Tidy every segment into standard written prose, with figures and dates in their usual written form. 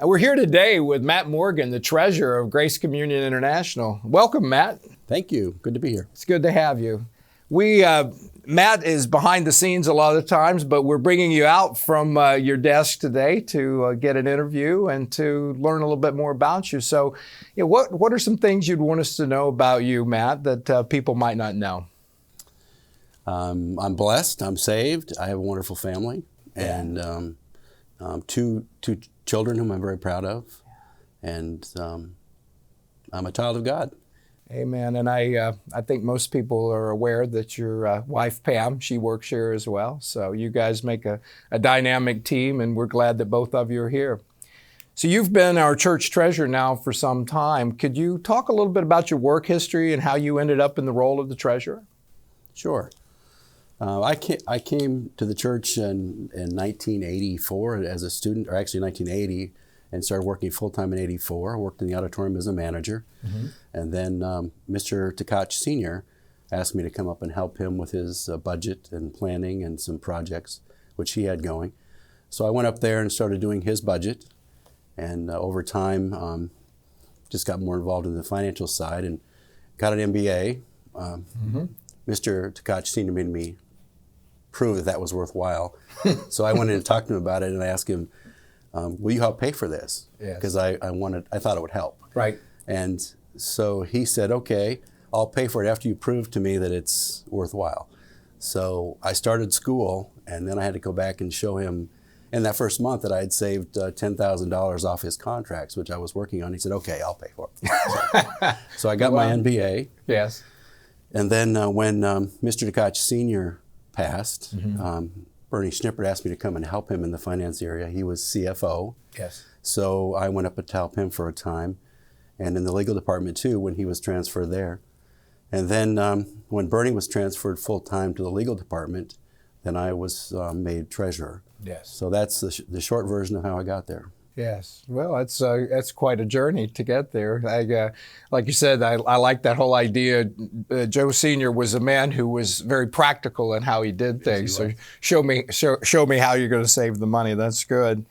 We're here today with Mat Morgan, the treasurer of Grace Communion International. Welcome, Matt. Thank you. Good to be here. It's good to have you. Matt is behind the scenes a lot of the times, but we're bringing you out from your desk today to get an interview and to learn a little bit more about you. So, what are some things you'd want us to know about you, Matt, that people might not know? I'm blessed. I'm saved. I have a wonderful family and two children whom I'm very proud of, and I'm a child of God. Amen. And I think most people are aware that your wife, Pam, she works here as well. So you guys make a dynamic team, and we're glad that both of you are here. So you've been our church treasurer now for some time. Could you talk a little bit about your work history and how you ended up in the role of the treasurer? Sure. I came to the church in 1984 as a student, or actually 1980, and started working full-time in 84. I worked in the auditorium as a manager. Mm-hmm. And then Mr. Tkach Sr. asked me to come up and help him with his budget and planning and some projects which he had going. So I went up there and started doing his budget. And over time, just got more involved in the financial side and got an MBA. Mr. Tkach Sr. made me prove that was worthwhile. So I went in and talked to him about it, and I asked him, will you help pay for this? Because I thought it would help. Right. And so he said, okay, I'll pay for it after you prove to me that it's worthwhile. So I started school, and then I had to go back and show him in that first month that I had saved $10,000 off his contracts, which I was working on. He said, okay, I'll pay for it. So I got my MBA. Yes. And then when Mr. Tkach Sr. passed, Bernie Schnippert asked me to come and help him in the finance area. He was CFO. Yes. So I went up to help him for a time, and in the legal department too when he was transferred there. And then when Bernie was transferred full-time to the legal department, then I was made treasurer. Yes. So that's the short version of how I got there. Yes. Well, that's quite a journey to get there. Like you said, I like that whole idea. Joe Sr. was a man who was very practical in how he did things. So show me how you're going to save the money. That's good.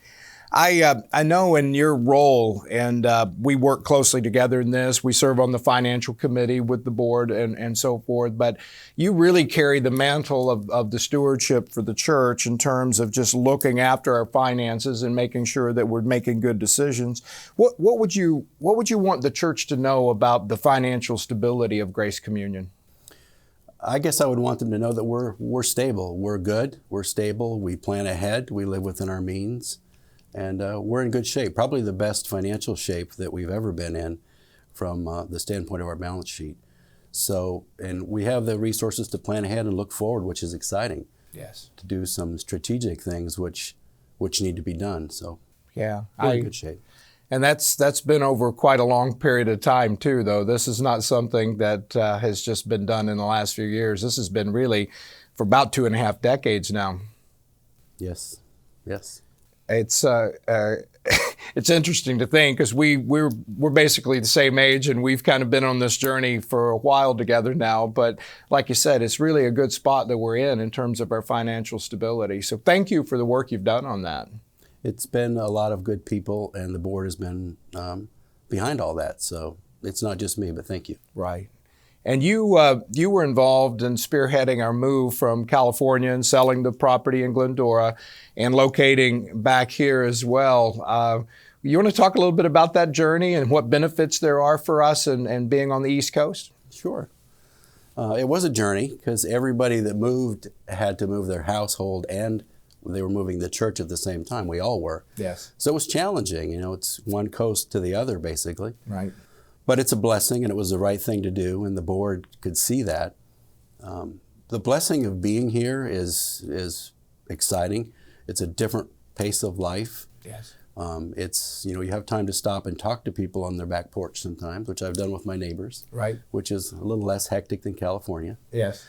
I know in your role, and we work closely together in this, we serve on the financial committee with the board and so forth, but you really carry the mantle of the stewardship for the church in terms of just looking after our finances and making sure that we're making good decisions. What would you want the church to know about the financial stability of Grace Communion? I guess I would want them to know that we're stable. We're good. We're stable. We plan ahead. We live within our means. And we're in good shape, probably the best financial shape that we've ever been in from the standpoint of our balance sheet. So, and we have the resources to plan ahead and look forward, which is exciting. Yes. To do some strategic things which need to be done. So, yeah, we're in good shape. And that's been over quite a long period of time too, though. This is not something that has just been done in the last few years. This has been really for about 2.5 decades now. Yes. Yes. It's interesting to think because we're basically the same age, and we've kind of been on this journey for a while together now. But like you said, it's really a good spot that we're in terms of our financial stability. So thank you for the work you've done on that. It's been a lot of good people, and the board has been behind all that. So it's not just me, but thank you. Right. And you were involved in spearheading our move from California and selling the property in Glendora and locating back here as well. You want to talk a little bit about that journey and what benefits there are for us and being on the East Coast? Sure. It was a journey because everybody that moved had to move their household, and they were moving the church at the same time. We all were. Yes. So it was challenging. It's one coast to the other, basically. Right. But it's a blessing, and it was the right thing to do, and the board could see that. The blessing of being here is exciting. It's a different pace of life. Yes. It's, you have time to stop and talk to people on their back porch sometimes, which I've done with my neighbors. Right. Which is a little less hectic than California. Yes.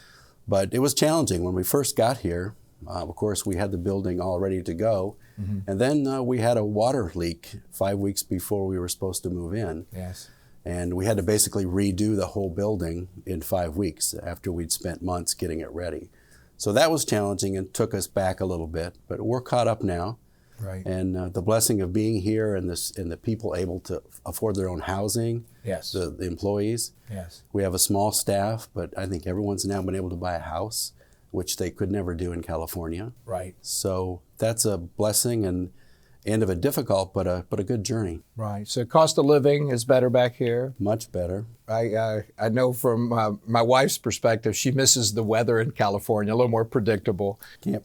But it was challenging. When we first got here, of course, we had the building all ready to go. Mm-hmm. And then we had a water leak 5 weeks before we were supposed to move in. Yes. And we had to basically redo the whole building in 5 weeks after we'd spent months getting it ready. So that was challenging and took us back a little bit, but we're caught up now. Right. And the blessing of being here and the people able to afford their own housing, Yes. the employees. Yes. We have a small staff, but I think everyone's now been able to buy a house, which they could never do in California. Right. So that's a blessing and end of a difficult but a good journey. Right. So cost of living is better back here. Much better. I know from my wife's perspective, she misses the weather in California, a little more predictable.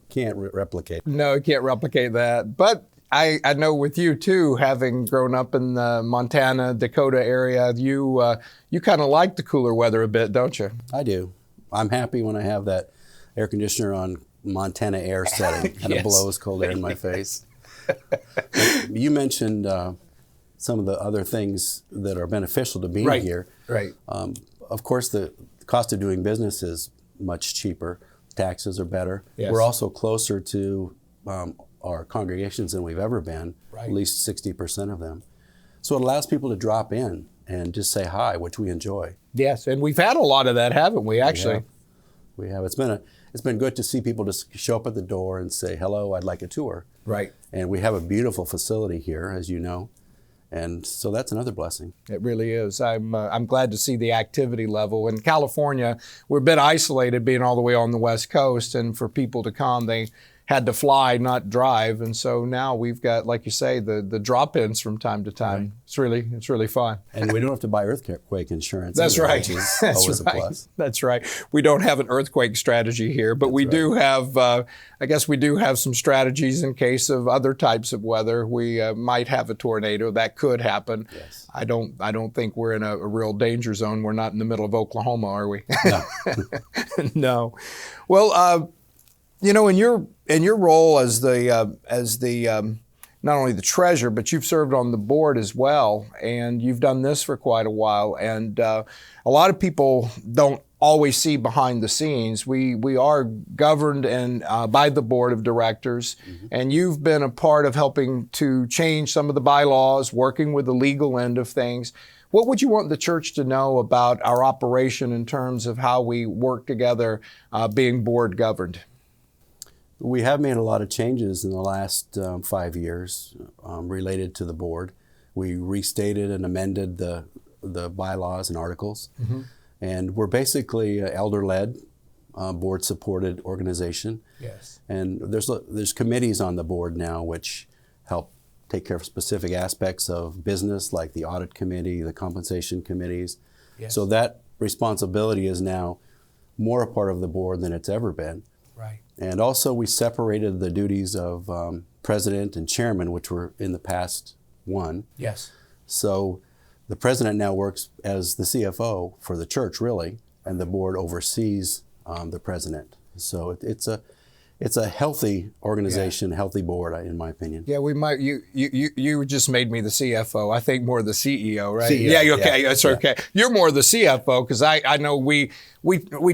Can't replicate. No, can't replicate that. But I know with you too, having grown up in the Montana, Dakota area, you kind of like the cooler weather a bit, don't you? I do. I'm happy when I have that air conditioner on Montana air setting and Yes. it blows cold air in my face. You mentioned some of the other things that are beneficial to being here. Right. Of course, the cost of doing business is much cheaper. Taxes are better. Yes. We're also closer to our congregations than we've ever been, Right. at least 60% of them. So it allows people to drop in and just say hi, which we enjoy. Yes, and we've had a lot of that, haven't we, actually? We have. It's been good to see people just show up at the door and say, hello, I'd like a tour. Right. And we have a beautiful facility here, as you know. And so that's another blessing. It really is. I'm glad to see the activity level. In California, we're a bit isolated being all the way on the West Coast, and for people to come, they had to fly, not drive. And so now we've got, like you say, the drop-ins from time to time. Right. It's really fun. And we don't have to buy earthquake insurance. That's either, right. Which is That's always right. a plus. That's right. We don't have an earthquake strategy here, but we do have, I guess we do have some strategies in case of other types of weather. We might have a tornado. That could happen. Yes. I don't think we're in a real danger zone. We're not in the middle of Oklahoma, are we? No. No. Well, you know, in your role as the not only the treasurer, but you've served on the board as well, and you've done this for quite a while. And a lot of people don't always see behind the scenes. We are governed and by the board of directors, and you've been a part of helping to change some of the bylaws, working with the legal end of things. What would you want the church to know about our operation in terms of how we work together, being board governed? We have made a lot of changes in the last 5 years related to the board. We restated and amended the bylaws and articles. And we're basically an elder-led, board-supported organization. Yes. And there's committees on the board now which help take care of specific aspects of business, like the audit committee, the compensation committees. Yes. So that responsibility is now more a part of the board than it's ever been. Right. And also we separated the duties of president and chairman, which were in the past one. Yes. So the president now works as the CFO for the church, really, and the board oversees the president. So it's a healthy organization, healthy board, in my opinion. Yeah, we might. You just made me the CFO. I think more the CEO, right? CEO, yeah. Okay. yeah. That's okay. You're more the CFO because I know we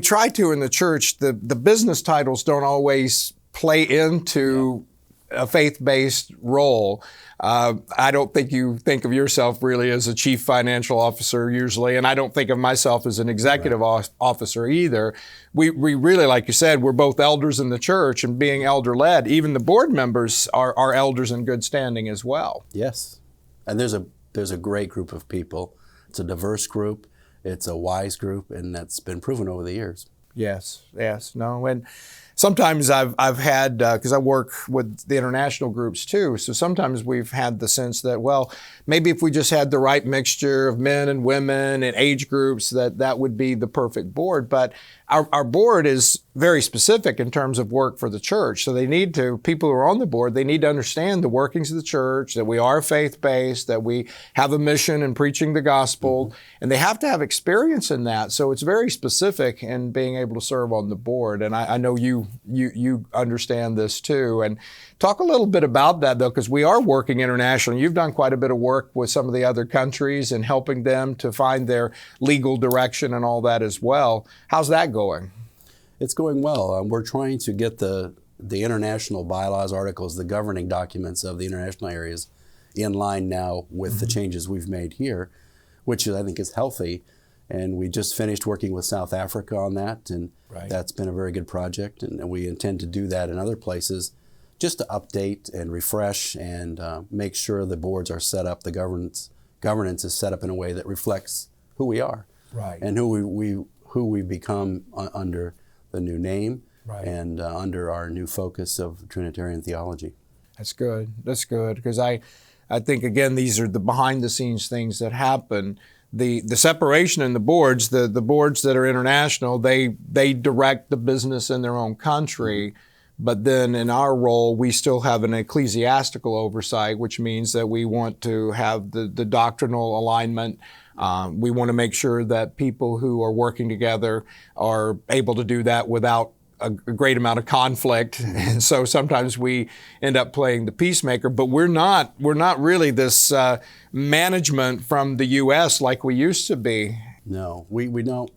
try to in the church. The business titles don't always play into a faith-based role. I don't think you think of yourself really as a chief financial officer usually, and I don't think of myself as an executive officer either. We really, like you said, we're both elders in the church, and being elder-led, even the board members are elders in good standing as well. Yes, and there's a great group of people. It's a diverse group. It's a wise group, and that's been proven over the years. Yes, no, and sometimes I've had, because I work with the international groups too, so sometimes we've had the sense that, well, maybe if we just had the right mixture of men and women and age groups, that would be the perfect board. But our board is very specific in terms of work for the church. So people who are on the board, they need to understand the workings of the church, that we are faith-based, that we have a mission in preaching the gospel, and they have to have experience in that. So it's very specific in being able to serve on the board. And I know you understand this too. And talk a little bit about that though, because we are working internationally. You've done quite a bit of work with some of the other countries and helping them to find their legal direction and all that as well. How's that going? It's going well. We're trying to get the international bylaws, articles, the governing documents of the international areas in line now with the changes we've made here, which I think is healthy. And we just finished working with South Africa on that, and that's been a very good project. And we intend to do that in other places just to update and refresh and make sure the boards are set up, the governance is set up in a way that reflects who we are, right, and who we become under the new name, right, and under our new focus of Trinitarian theology. That's good. That's good, because I think, again, these are the behind the scenes things that happen. The separation in the boards that are international, they direct the business in their own country. But then in our role, we still have an ecclesiastical oversight, which means that we want to have the doctrinal alignment. We want to make sure that people who are working together are able to do that without a great amount of conflict. And so sometimes we end up playing the peacemaker, but we're not really this management from the U.S. like we used to be. No, we don't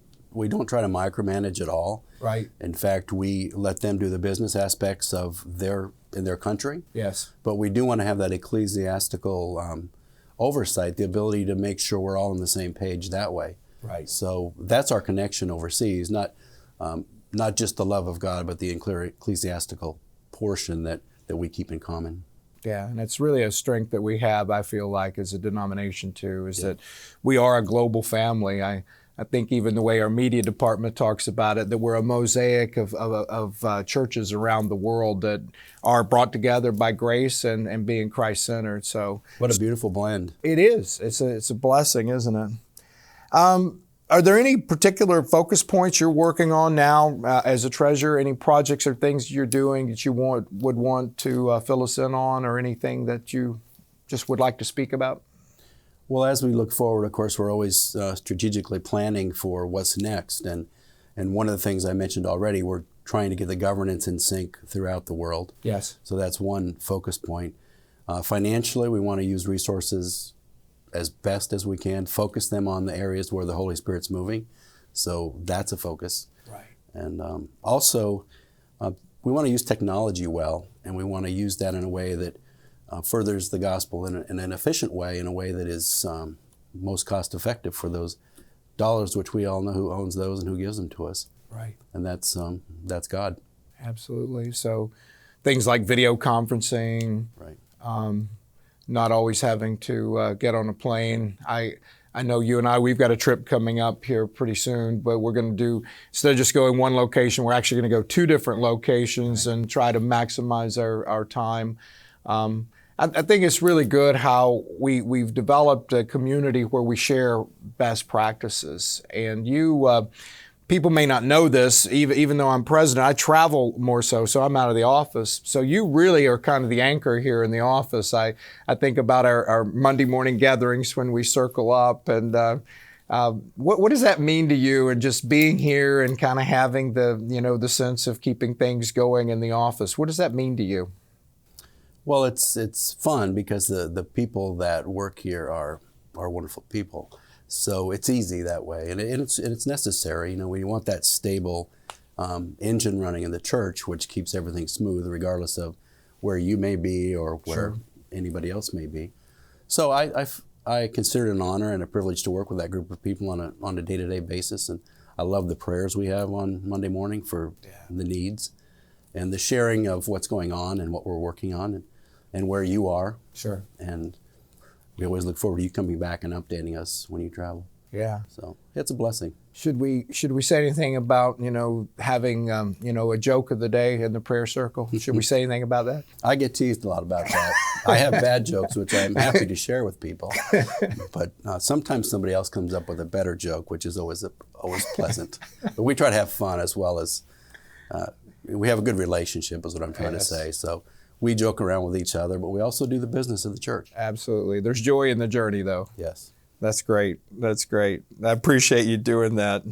try to micromanage at all. Right. In fact, we let them do the business aspects of in their country. Yes. But we do want to have that ecclesiastical oversight, the ability to make sure we're all on the same page that way. Right. So that's our connection overseas, not just the love of God, but the ecclesiastical portion that we keep in common. Yeah, and it's really a strength that we have, I feel like, as a denomination too, is that we are a global family. I think even the way our media department talks about it, that we're a mosaic of churches around the world that are brought together by grace and being Christ-centered. So what a beautiful blend. It is. It's a blessing, isn't it? Are there any particular focus points you're working on now as a treasurer? Any projects or things you're doing that you would want to fill us in on, or anything that you just would like to speak about? Well, as we look forward, of course, we're always strategically planning for what's next. And one of the things I mentioned already, we're trying to get the governance in sync throughout the world. Yes. So that's one focus point. Financially, we want to use resources as best as we can, focus them on the areas where the Holy Spirit's moving. So that's a focus. Right. And also, we want to use technology well, and we want to use that in a way that furthers the gospel in an efficient way, in a way that is most cost effective for those dollars, which we all know who owns those and who gives them to us. Right. And that's God. Absolutely. So things like video conferencing, Right. Not always having to get on a plane. I know you and we've got a trip coming up here pretty soon, but we're going to do, instead of just going one location, we're actually going to go 2 different locations and try to maximize our time. I think it's really good how we've developed a community where we share best practices. And people may not know this, even though I'm president, I travel more so I'm out of the office. So you really are kind of the anchor here in the office. I think about our Monday morning gatherings when we circle up, and what does that mean to you, and just being here and kind of having the sense of keeping things going in the office? What does that mean to you? Well, it's fun because the people that work here are wonderful people. So it's easy that way, and it's necessary. You know, we want that stable engine running in the church, which keeps everything smooth, regardless of where you may be or where anybody else may be. So I consider it an honor and a privilege to work with that group of people on a day-to-day basis, and I love the prayers we have on Monday morning for the needs, and the sharing of what's going on and what we're working on, and where you are. Sure. And we always look forward to you coming back and updating us when you travel. Yeah. So it's a blessing. Should we say anything about, having, a joke of the day in the prayer circle? Should we say anything about that? I get teased a lot about that. I have bad jokes, which I'm happy to share with people. But sometimes somebody else comes up with a better joke, which is always pleasant. But we try to have fun, as well as we have a good relationship, is what I'm trying to say. So we joke around with each other, but we also do the business of the church. Absolutely. There's joy in the journey, though. Yes. That's great. That's great. I appreciate you doing that.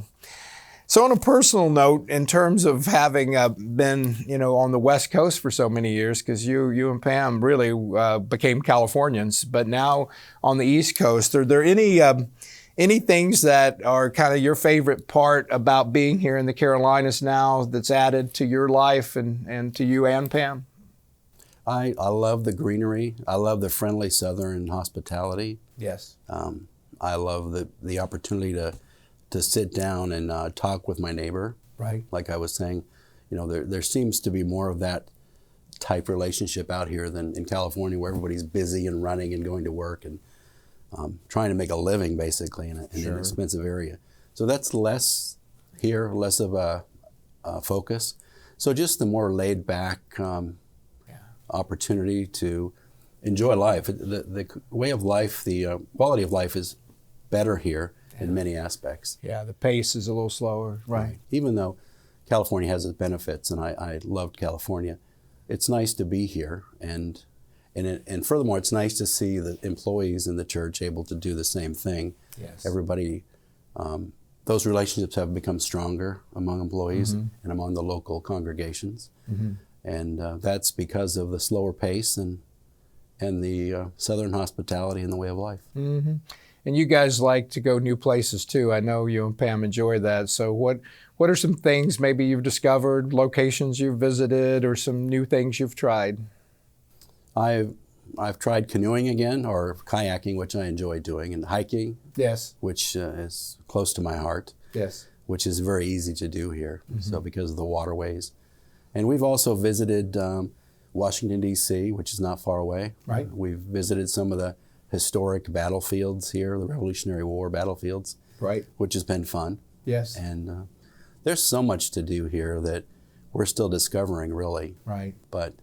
So on a personal note, in terms of having been, on the West Coast for so many years, because you and Pam really became Californians, but now on the East Coast, are there any things that are kind of your favorite part about being here in the Carolinas now that's added to your life and to you and Pam? I love the greenery. I love the friendly Southern hospitality. Yes. I love the opportunity to sit down and talk with my neighbor. Right. Like I was saying, there seems to be more of that type relationship out here than in California, where everybody's busy and running and going to work and trying to make a living basically in an expensive area. So that's less here, less of a focus. So just the more laid back opportunity to enjoy life. The way of life, the quality of life is better here in many aspects. Yeah, the pace is a little slower. Right. Even though California has its benefits, and I loved California, it's nice to be here. And furthermore, it's nice to see the employees in the church able to do the same thing. Yes. Everybody, those relationships have become stronger among employees and among the local congregations. And that's because of the slower pace and the Southern hospitality and the way of life. And you guys like to go new places too. I know you and Pam enjoy that. So what are some things maybe you've discovered, locations you've visited, or some new things you've tried? I've tried canoeing again, or kayaking, which I enjoy doing, and hiking. Yes. Which is close to my heart. Yes. Which is very easy to do here. So because of the waterways. And we've also visited Washington, D.C., which is not far away. Right. We've visited some of the historic battlefields here, the Revolutionary War battlefields. Right. Which has been fun. Yes. And there's so much to do here that we're still discovering, really. Right. But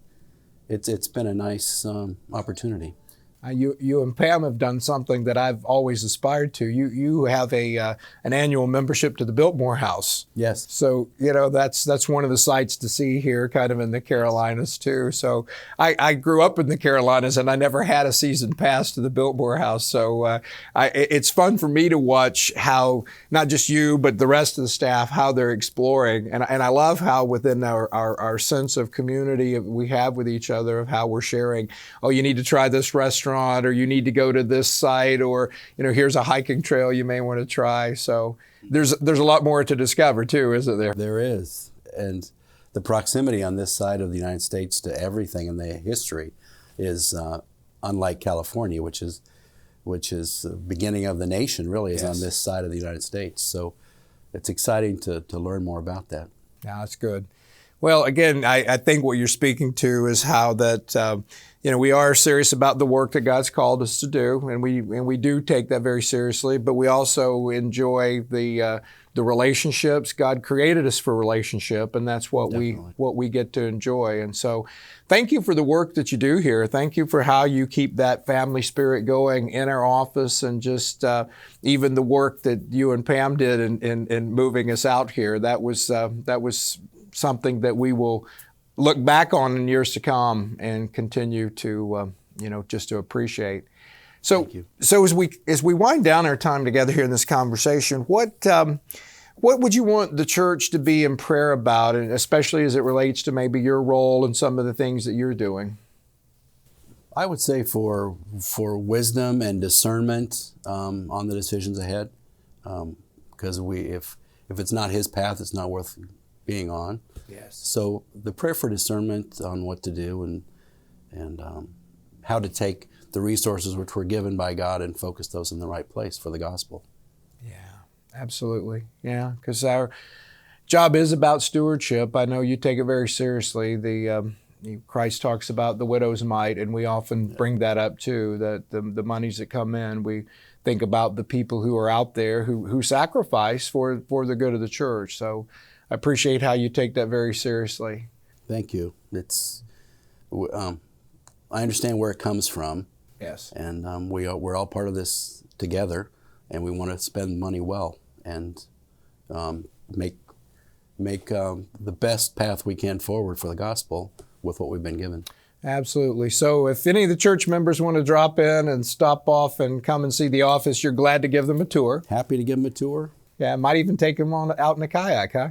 it's been a nice opportunity. You and Pam have done something that I've always aspired to. You have an annual membership to the Biltmore House. Yes. So that's one of the sights to see here, kind of in the Carolinas too. So I grew up in the Carolinas and I never had a season pass to the Biltmore House. So it's fun for me to watch how not just you but the rest of the staff, how they're exploring, and I love how within our sense of community we have with each other, of how we're sharing. Oh, you need to try this restaurant, or you need to go to this site, or here's a hiking trail you may want to try. So there's a lot more to discover too, isn't there? There is, and the proximity on this side of the United States to everything in the history is unlike California, which is the beginning of the nation. Really, is on this side of the United States. So it's exciting to learn more about that. Yeah, that's good. Well, again, I think what you're speaking to is how that we are serious about the work that God's called us to do, and we do take that very seriously. But we also enjoy the relationships. God created us for relationship, and that's what we get to enjoy. And so, thank you for the work that you do here. Thank you for how you keep that family spirit going in our office, and just even the work that you and Pam did in moving us out here. That was something that we will look back on in years to come and continue to, just to appreciate. So as we wind down our time together here in this conversation, what would you want the church to be in prayer about, and especially as it relates to maybe your role and some of the things that you're doing? I would say for wisdom and discernment on the decisions ahead, because if it's not His path, it's not worth being on. Yes. So the prayer for discernment on what to do and how to take the resources which were given by God and focus those in the right place for the gospel. Yeah, absolutely. Yeah, because our job is about stewardship. I know you take it very seriously. Christ talks about the widow's mite, and we often bring that up too, that the monies that come in, we think about the people who are out there who sacrifice for the good of the church. So I appreciate how you take that very seriously. Thank you. I understand where it comes from. Yes. And we're all part of this together, and we want to spend money well and make the best path we can forward for the gospel with what we've been given. Absolutely. So if any of the church members want to drop in and stop off and come and see the office, you're glad to give them a tour. Happy to give them a tour. Yeah, might even take them out in a kayak, huh?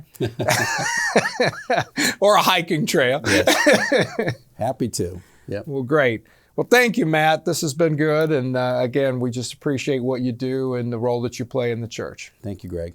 Or a hiking trail. Yes. Happy to. Yep. Well, great. Well, thank you, Matt. This has been good. And again, we just appreciate what you do and the role that you play in the church. Thank you, Greg.